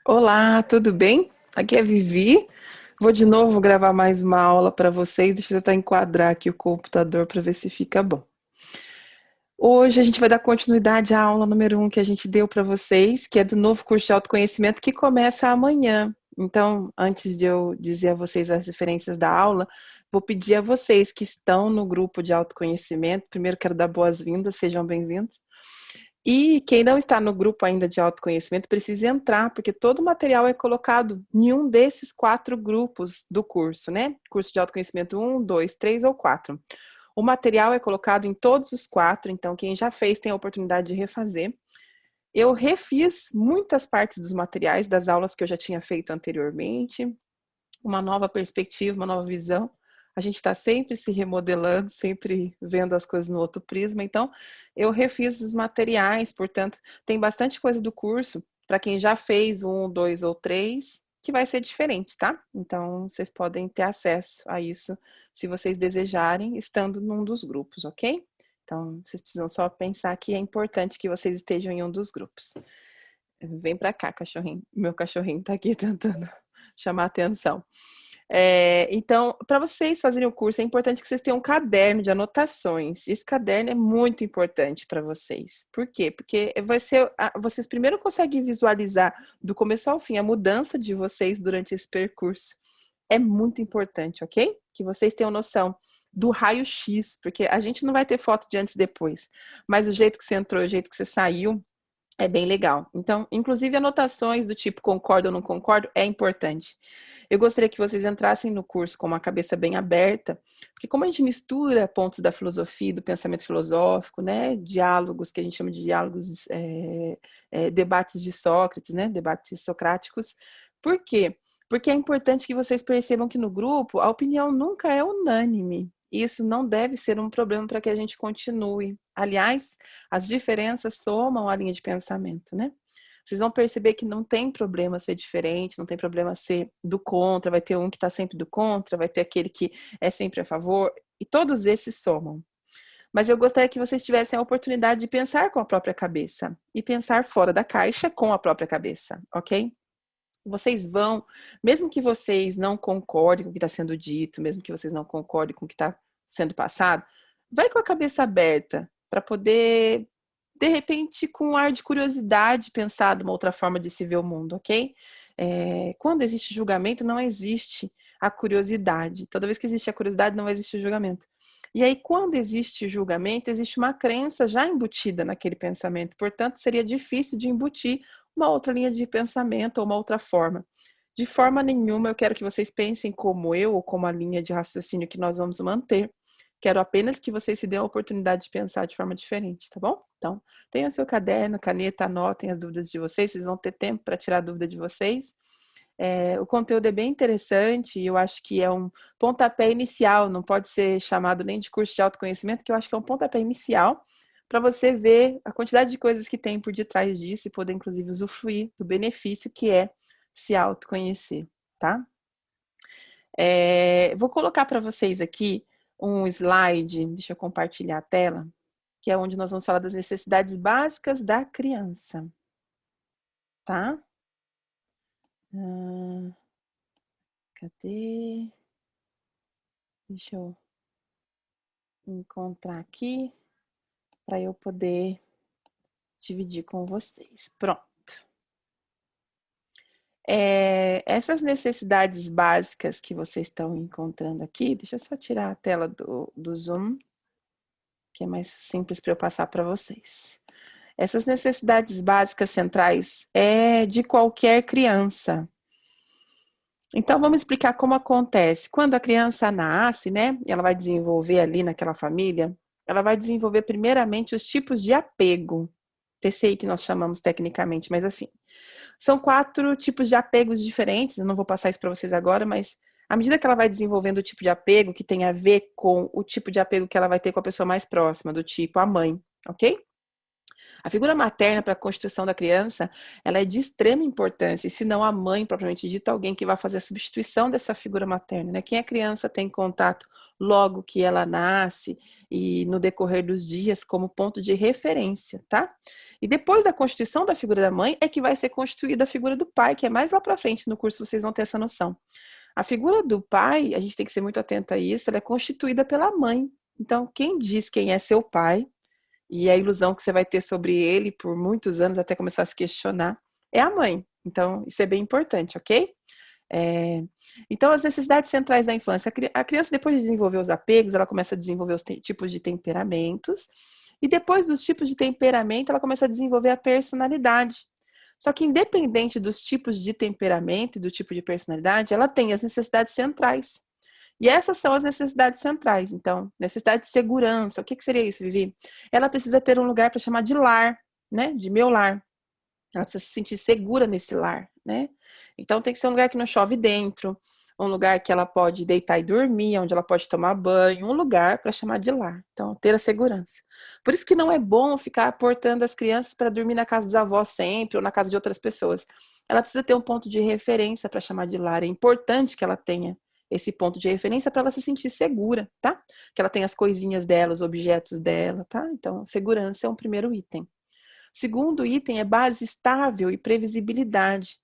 Olá, tudo bem? Aqui é a Vivi. Vou de novo gravar mais uma aula para vocês. Deixa eu tentar enquadrar aqui o computador para ver se fica bom. Hoje a gente vai dar continuidade à aula número 1 que a gente deu para vocês, que é do novo curso de autoconhecimento que começa amanhã. Então, antes de eu dizer a vocês as referências da aula, vou pedir a vocês que estão no grupo de autoconhecimento, primeiro quero dar boas-vindas, sejam bem-vindos. E quem não está no grupo ainda de autoconhecimento precisa entrar, porque todo o material é colocado em um desses 4 grupos do curso, né? Curso de autoconhecimento 1, 2, 3 ou 4. O material é colocado em todos os 4, então quem já fez tem a oportunidade de refazer. Eu refiz muitas partes dos materiais das aulas que eu já tinha feito anteriormente, uma nova perspectiva, uma nova visão. A gente está sempre se remodelando, sempre vendo as coisas no outro prisma. Então, eu refiz os materiais, portanto, tem bastante coisa do curso para quem já fez 1, 2 ou 3, que vai ser diferente, tá? Então, vocês podem ter acesso a isso se vocês desejarem, estando num dos grupos, ok? Então, vocês precisam só pensar que é importante que vocês estejam em um dos grupos. Vem para cá, cachorrinho. Meu cachorrinho está aqui tentando chamar atenção. Então, para vocês fazerem o curso, é importante que vocês tenham um caderno de anotações. Esse caderno é muito importante para vocês. Por quê? Porque vocês primeiro conseguem visualizar do começo ao fim a mudança de vocês durante esse percurso. É muito importante, ok? Que vocês tenham noção do raio-x, porque a gente não vai ter foto de antes e depois, mas o jeito que você entrou, o jeito que você saiu, é bem legal. Então, inclusive anotações do tipo concordo ou não concordo é importante. Eu gostaria que vocês entrassem no curso com uma cabeça bem aberta, porque como a gente mistura pontos da filosofia e do pensamento filosófico, né, diálogos que a gente chama de diálogos, debates de Sócrates, né, debates socráticos. Por quê? Porque é importante que vocês percebam que no grupo a opinião nunca é unânime. Isso não deve ser um problema para que a gente continue. Aliás, as diferenças somam a linha de pensamento, né? Vocês vão perceber que não tem problema ser diferente, não tem problema ser do contra, vai ter um que está sempre do contra, vai ter aquele que é sempre a favor, e todos esses somam. Mas eu gostaria que vocês tivessem a oportunidade de pensar com a própria cabeça e pensar fora da caixa com a própria cabeça, ok? Vocês vão, mesmo que vocês não concordem com o que está sendo dito, mesmo que vocês não concordem com o que está sendo passado, vai com a cabeça aberta para poder, de repente, com um ar de curiosidade, pensar de uma outra forma de se ver o mundo, ok? Quando existe julgamento, não existe a curiosidade. Toda vez que existe a curiosidade, não existe o julgamento. E aí, quando existe julgamento, existe uma crença já embutida naquele pensamento. Portanto, seria difícil de embutir uma outra linha de pensamento ou uma outra forma. De forma nenhuma eu quero que vocês pensem como eu ou como a linha de raciocínio que nós vamos manter. Quero apenas que vocês se dêem a oportunidade de pensar de forma diferente, tá bom? Então, tenham seu caderno, caneta, anotem as dúvidas de vocês, vocês vão ter tempo para tirar a dúvida de vocês. O conteúdo é bem interessante e eu acho que é um pontapé inicial, não pode ser chamado nem de curso de autoconhecimento, que eu acho que é um pontapé inicial para você ver a quantidade de coisas que tem por detrás disso e poder, inclusive, usufruir do benefício que é se autoconhecer, tá? Vou colocar para vocês aqui um slide, deixa eu compartilhar a tela, que é onde nós vamos falar das necessidades básicas da criança, tá? Cadê? Deixa eu encontrar aqui para eu poder dividir com vocês. Pronto. Essas necessidades básicas que vocês estão encontrando aqui, deixa eu só tirar a tela do Zoom, que é mais simples para eu passar para vocês. Essas necessidades básicas centrais é de qualquer criança. Então, vamos explicar como acontece. Quando a criança nasce, né, ela vai desenvolver ali naquela família, ela vai desenvolver primeiramente os tipos de apego. TCI que nós chamamos tecnicamente, mas enfim. São 4 tipos de apegos diferentes, eu não vou passar isso para vocês agora, mas à medida que ela vai desenvolvendo o tipo de apego que tem a ver com o tipo de apego que ela vai ter com a pessoa mais próxima, do tipo a mãe, ok? A figura materna para a constituição da criança, ela é de extrema importância, e se não a mãe, propriamente dita, alguém que vai fazer a substituição dessa figura materna, né? Quem a criança tem contato logo que ela nasce e no decorrer dos dias como ponto de referência, tá? E depois da constituição da figura da mãe é que vai ser constituída a figura do pai, que é mais lá para frente no curso vocês vão ter essa noção. A figura do pai, a gente tem que ser muito atento a isso, ela é constituída pela mãe. Então, quem diz quem é seu pai e a ilusão que você vai ter sobre ele por muitos anos até começar a se questionar é a mãe. Então, isso é bem importante, ok? Então, as necessidades centrais da infância. A criança, depois de desenvolver os apegos, ela começa a desenvolver os tipos de temperamentos. E depois dos tipos de temperamento, ela começa a desenvolver a personalidade. Só que, independente dos tipos de temperamento e do tipo de personalidade, ela tem as necessidades centrais. E essas são as necessidades centrais. Então, necessidade de segurança. O que seria isso, Vivi? Ela precisa ter um lugar para chamar de lar, né? De meu lar. Ela precisa se sentir segura nesse lar, né? Então, tem que ser um lugar que não chove dentro, um lugar que ela pode deitar e dormir, onde ela pode tomar banho, um lugar para chamar de lar. Então, ter a segurança. Por isso que não é bom ficar aportando as crianças para dormir na casa dos avós sempre ou na casa de outras pessoas. Ela precisa ter um ponto de referência para chamar de lar. É importante que ela tenha esse ponto de referência para ela se sentir segura, tá? Que ela tenha as coisinhas dela, os objetos dela, tá? Então, segurança é um primeiro item. O segundo item é base estável e previsibilidade.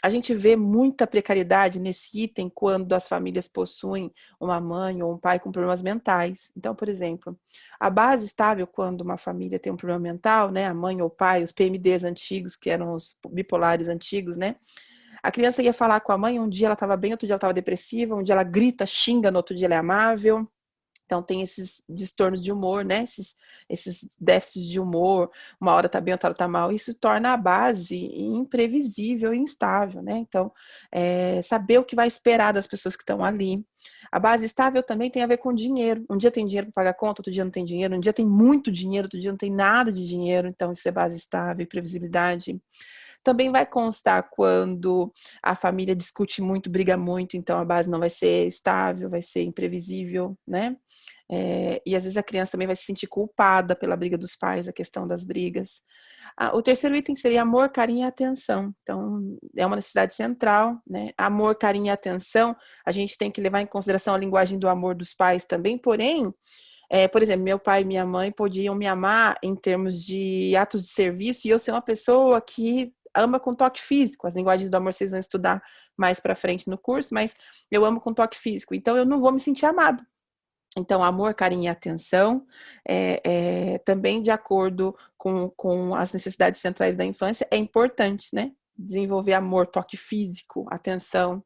A gente vê muita precariedade nesse item quando as famílias possuem uma mãe ou um pai com problemas mentais. Então, por exemplo, a base estável quando uma família tem um problema mental, né, a mãe ou o pai, os PMDs antigos, que eram os bipolares antigos, né, a criança ia falar com a mãe, um dia ela estava bem, outro dia ela estava depressiva, um dia ela grita, xinga, no outro dia ela é amável. Então tem esses distúrbios de humor, né? Esses déficits de humor, uma hora tá bem, outra hora tá mal. Isso torna a base imprevisível e instável, né? Então, saber o que vai esperar das pessoas que estão ali. A base estável também tem a ver com dinheiro. Um dia tem dinheiro para pagar conta, outro dia não tem dinheiro. Um dia tem muito dinheiro, outro dia não tem nada de dinheiro. Então, isso é base estável e previsibilidade. Também vai constar quando a família discute muito, briga muito, então a base não vai ser estável, vai ser imprevisível, né? E às vezes a criança também vai se sentir culpada pela briga dos pais, a questão das brigas. O terceiro item seria amor, carinho e atenção. Então, é uma necessidade central, né? Amor, carinho e atenção, a gente tem que levar em consideração a linguagem do amor dos pais também, porém, por exemplo, meu pai e minha mãe podiam me amar em termos de atos de serviço e eu ser uma pessoa que ama com toque físico. As linguagens do amor vocês vão estudar mais para frente no curso, mas eu amo com toque físico. Então, eu não vou me sentir amado. Então, amor, carinho e atenção, também de acordo com as necessidades centrais da infância, é importante, né? Desenvolver amor, toque físico, atenção.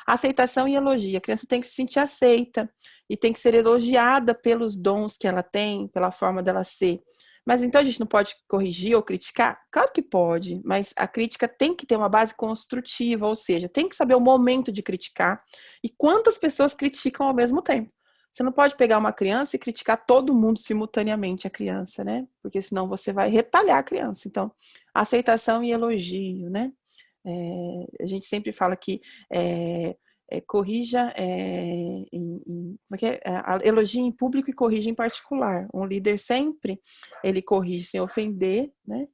Aceitação e elogio. A criança tem que se sentir aceita e tem que ser elogiada pelos dons que ela tem, pela forma dela ser. Mas então a gente não pode corrigir ou criticar? Claro que pode, mas a crítica tem que ter uma base construtiva, ou seja, tem que saber o momento de criticar e quantas pessoas criticam ao mesmo tempo. Você não pode pegar uma criança e criticar todo mundo simultaneamente a criança, né? Porque senão você vai retalhar a criança. Então, aceitação e elogio, né? A gente sempre fala que corrija, elogie em público e corrija em particular. Um líder sempre, ele corrige sem ofender, né?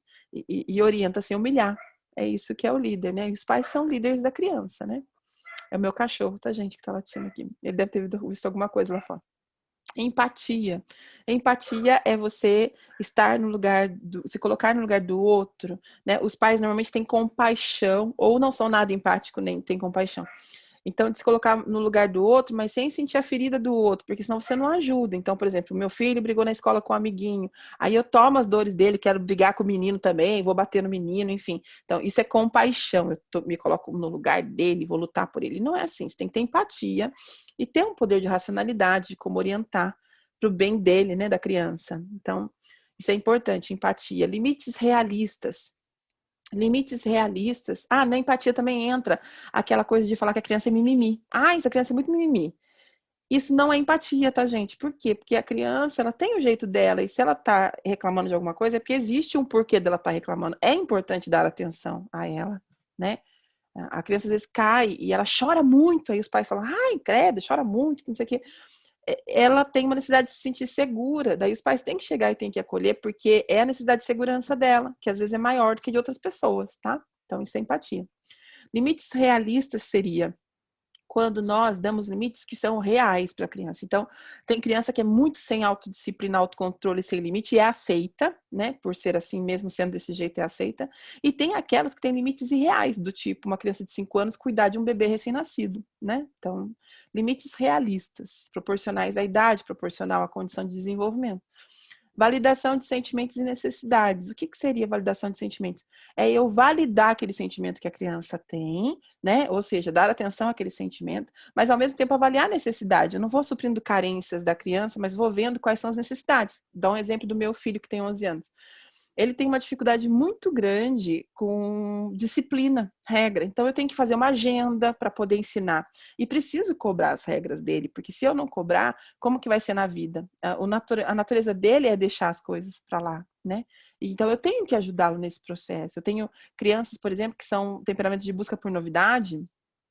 E orienta sem humilhar. É isso que é o líder, né? E os pais são líderes da criança, né? É o meu cachorro, tá, gente, que tá latindo aqui. Ele deve ter visto alguma coisa lá fora. Empatia. Empatia é você estar no lugar se colocar no lugar do outro, né? Os pais normalmente têm compaixão ou não são nada empático nem têm compaixão. Então, de se colocar no lugar do outro, mas sem sentir a ferida do outro, porque senão você não ajuda. Então, por exemplo, meu filho brigou na escola com um amiguinho, aí eu tomo as dores dele, quero brigar com o menino também, vou bater no menino, enfim. Então, isso é compaixão, me coloco no lugar dele, vou lutar por ele. Não é assim, você tem que ter empatia e ter um poder de racionalidade, de como orientar para o bem dele, né, da criança. Então, isso é importante, empatia. Limites realistas. Limites realistas. Na empatia também entra aquela coisa de falar que a criança é mimimi. Essa criança é muito mimimi. Isso não é empatia, tá, gente? Por quê? Porque a criança, ela tem o jeito dela, e se ela tá reclamando de alguma coisa, é porque existe um porquê dela estar reclamando. É importante dar atenção a ela, né? A criança às vezes cai e ela chora muito, aí os pais falam, credo, chora muito, não sei o quê. ela tem uma necessidade de se sentir segura. Daí os pais têm que chegar e têm que acolher, porque é a necessidade de segurança dela, que às vezes é maior do que de outras pessoas, tá? Então, isso é empatia. Limites realistas seria quando nós damos limites que são reais para a criança. Então, tem criança que é muito sem autodisciplina, autocontrole, sem limite, e é aceita, né? Por ser assim, mesmo sendo desse jeito, é aceita. E tem aquelas que têm limites irreais, do tipo uma criança de 5 anos cuidar de um bebê recém-nascido, né? Então, limites realistas, proporcionais à idade, proporcional à condição de desenvolvimento. Validação de sentimentos e necessidades. O que seria validação de sentimentos? É eu validar aquele sentimento que a criança tem, né? Ou seja, dar atenção àquele sentimento, mas ao mesmo tempo avaliar a necessidade. Eu não vou suprindo carências da criança, mas vou vendo quais são as necessidades. Dá um exemplo do meu filho que tem 11 anos. Ele tem uma dificuldade muito grande com disciplina, regra. Então, eu tenho que fazer uma agenda para poder ensinar. E preciso cobrar as regras dele, porque se eu não cobrar, como que vai ser na vida? A natureza dele é deixar as coisas para lá, né? Então, eu tenho que ajudá-lo nesse processo. Eu tenho crianças, por exemplo, que são temperamento de busca por novidade,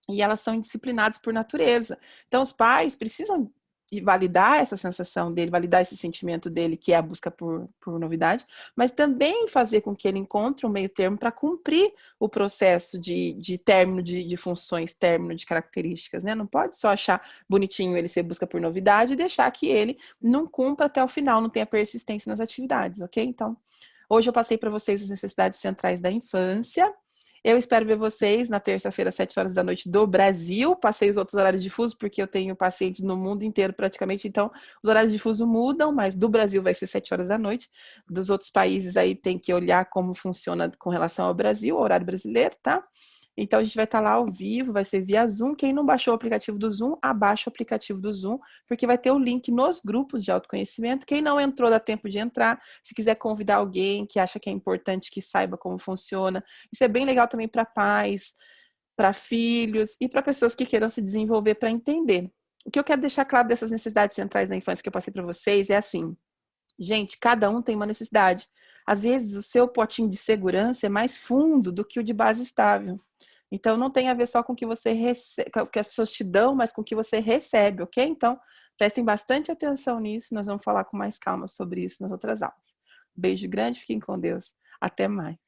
e elas são indisciplinadas por natureza. Então, os pais precisam de validar essa sensação dele, validar esse sentimento dele, que é a busca por novidade, mas também fazer com que ele encontre um meio termo para cumprir o processo de término de funções, término de características, né? Não pode só achar bonitinho ele ser busca por novidade e deixar que ele não cumpra até o final, não tenha persistência nas atividades, ok? Então, hoje eu passei para vocês as necessidades centrais da infância. Eu espero ver vocês na terça-feira, às 7 horas da noite do Brasil. Passei os outros horários difusos, porque eu tenho pacientes no mundo inteiro praticamente, então os horários difusos mudam, mas do Brasil vai ser 7 horas da noite. Dos outros países aí tem que olhar como funciona com relação ao Brasil, o horário brasileiro, tá? Então a gente vai estar lá ao vivo, vai ser via Zoom. Quem não baixou o aplicativo do Zoom, abaixa o aplicativo do Zoom, porque vai ter o link nos grupos de autoconhecimento. Quem não entrou, dá tempo de entrar. Se quiser convidar alguém que acha que é importante que saiba como funciona. Isso é bem legal também para pais, para filhos e para pessoas que queiram se desenvolver para entender. O que eu quero deixar claro dessas necessidades centrais da infância que eu passei para vocês é assim, gente, cada um tem uma necessidade. Às vezes o seu potinho de segurança é mais fundo do que o de base estável. Então não tem a ver só com o que você recebe, com o que as pessoas te dão, mas com o que você recebe, ok? Então prestem bastante atenção nisso. Nós vamos falar com mais calma sobre isso nas outras aulas. Beijo grande, fiquem com Deus. Até mais.